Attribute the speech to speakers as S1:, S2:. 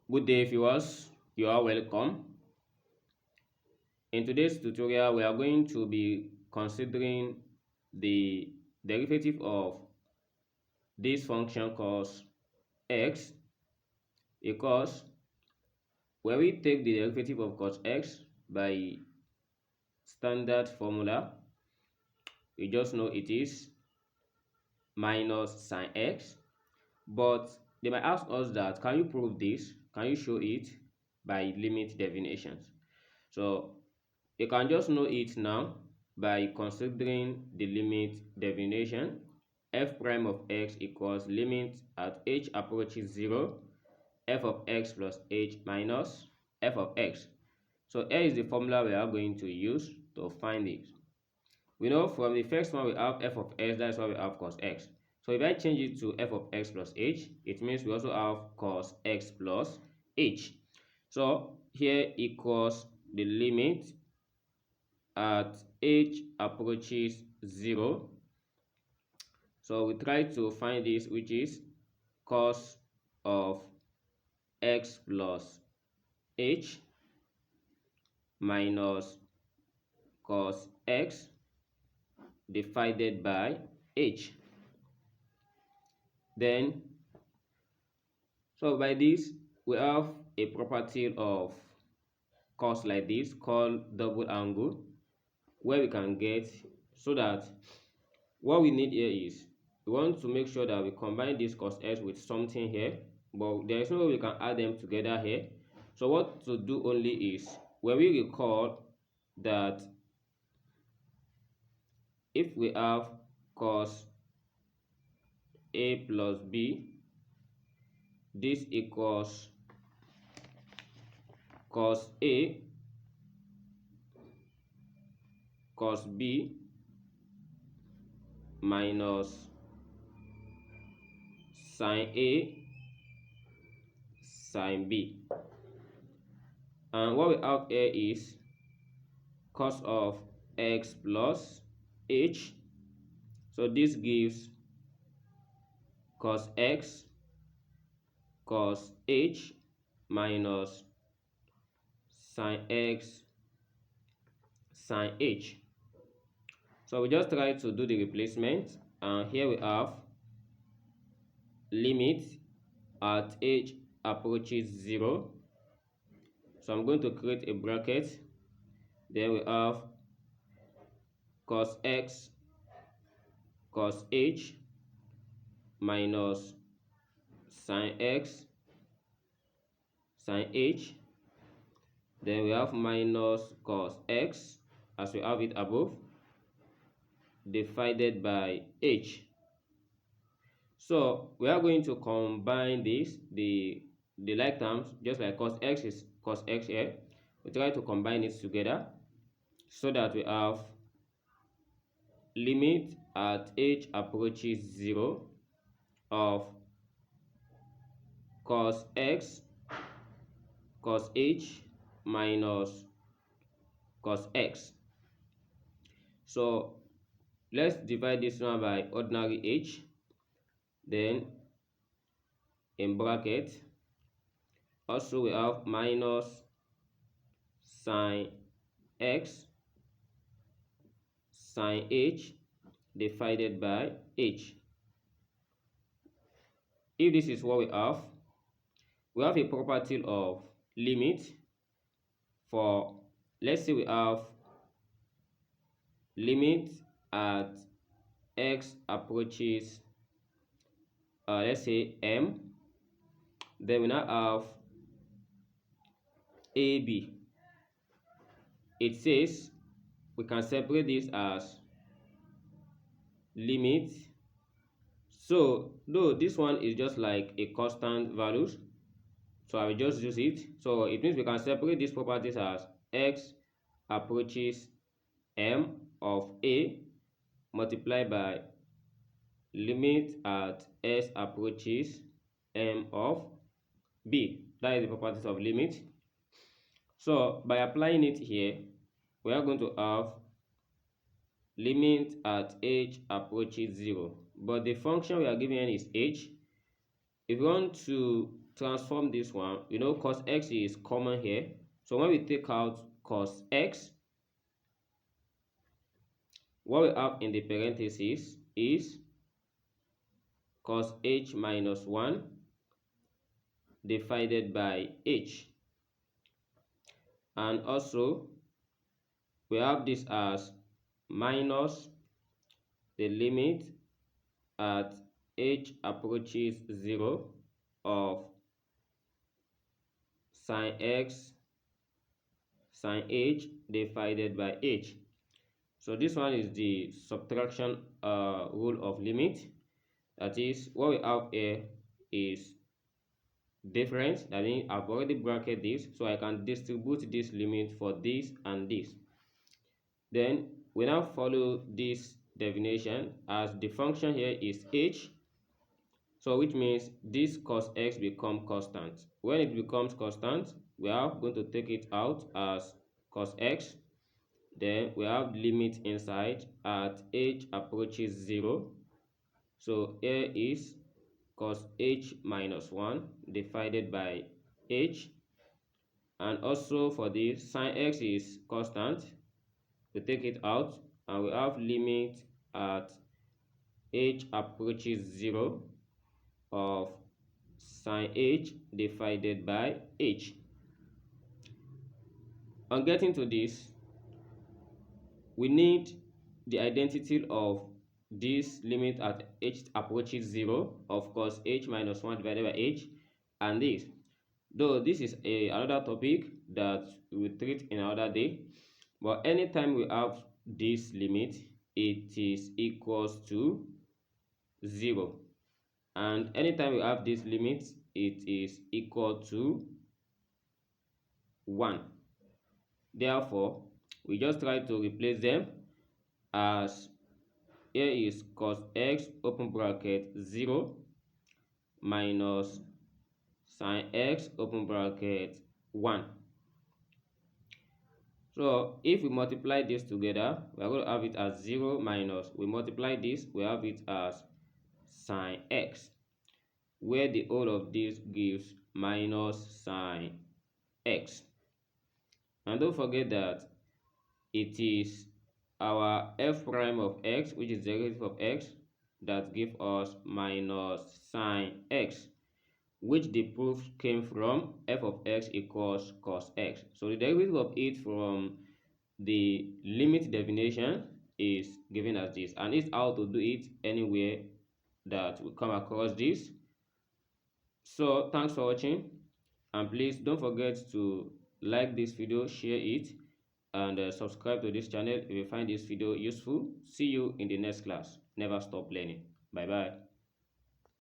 S1: Good day, viewers. You are welcome. In today's tutorial, we are going to be considering the derivative of this function cos x, because when we take the derivative of cos x by standard formula, we just know it is minus sine x. But they might ask us that, can you prove this? Can you show it by limit definitions? So you can just know it now by considering the limit definition. F prime of x equals limit at h approaches 0, f of x plus h minus f of x. So here is the formula we are going to use to find it. We know from the first one we have f of x, that's why we have cos x. So if I change it to f of x plus h, it means we also have cos x plus h. So here equals the limit at h approaches 0. So we try to find this, which is cos of x plus h minus cos x divided by h. Then, so by this, we have a property of cos like this called double angle, where we can get, so that what we need here is we want to make sure that we combine this cos x with something here, but there is no way we can add them together here. So what to do only is, when we recall that if we have cos a plus b, this equals cos a cos b minus sin a sin b. And what we have here is cos of x plus h. So this gives cos x cos h minus sin x sin h. So we just try to do the replacement, and here we have limit at h approaches 0. So I'm going to create a bracket. Then we have cos x cos h minus sin x sin h. Then we have minus cos x, as we have it above, divided by h. So we are going to combine this, the like terms, just like cos x is cos x here. We try to combine it together so that we have limit at h approaches 0 of cos x cos h minus cos x. So let's divide this one by ordinary h. Then in bracket, also we have minus sin x sin h divided by h. If this is what we have a property of limit for, let's say we have limit at x approaches let's say m. Then we now have ab. It says we can separate this as limit. So though this one is just like a constant values, so I will just use it. So it means we can separate these properties as x approaches m of a multiplied by limit at s approaches m of b. That is the properties of limit. So by applying it here, we are going to have limit at h approaches 0, but the function we are given is h. If we want to transform this one, cos x is common here. So when we take out cos x, what we have in the parentheses is cos h minus 1 divided by h. And also, we have this as minus the limit at h approaches 0 of sine x sine h divided by h. So this one is the subtraction rule of limit. That is, what we have here is different. That means I've already bracketed this, so I can distribute this limit for this and this. Then we now follow this definition as the function here is h. So which means this cos x become constant. When it becomes constant, we are going to take it out as cos x. Then we have limit inside at h approaches 0. So here is cos h minus 1 divided by h. And also for this, sine x is constant. We take it out and we have limit at h approaches 0 of sine h divided by h. On getting to this, we need the identity of this limit at h approaches 0 of cos h minus 1 divided by h, and this. Though this is another topic that we will treat in another day, but anytime we have this limit, it is equals to 0. And anytime we have this limit, it is equal to 1. Therefore, we just try to replace them as here is cos x open bracket 0 minus sine x open bracket 1. So if we multiply this together, we are going to have it as 0 minus, we multiply this, we have it as sine x, where the whole of this gives minus sine x. And don't forget that it is our f prime of x, which is the derivative of x, that gives us minus sine x, which the proof came from f of x equals cos x. So the derivative of it from the limit definition is given as this, and it's how to do it anywhere that we come across this. So thanks for watching, and please don't forget to like this video, share it, and subscribe to this channel if you find this video useful. See you in the next class. Never stop learning. Bye bye.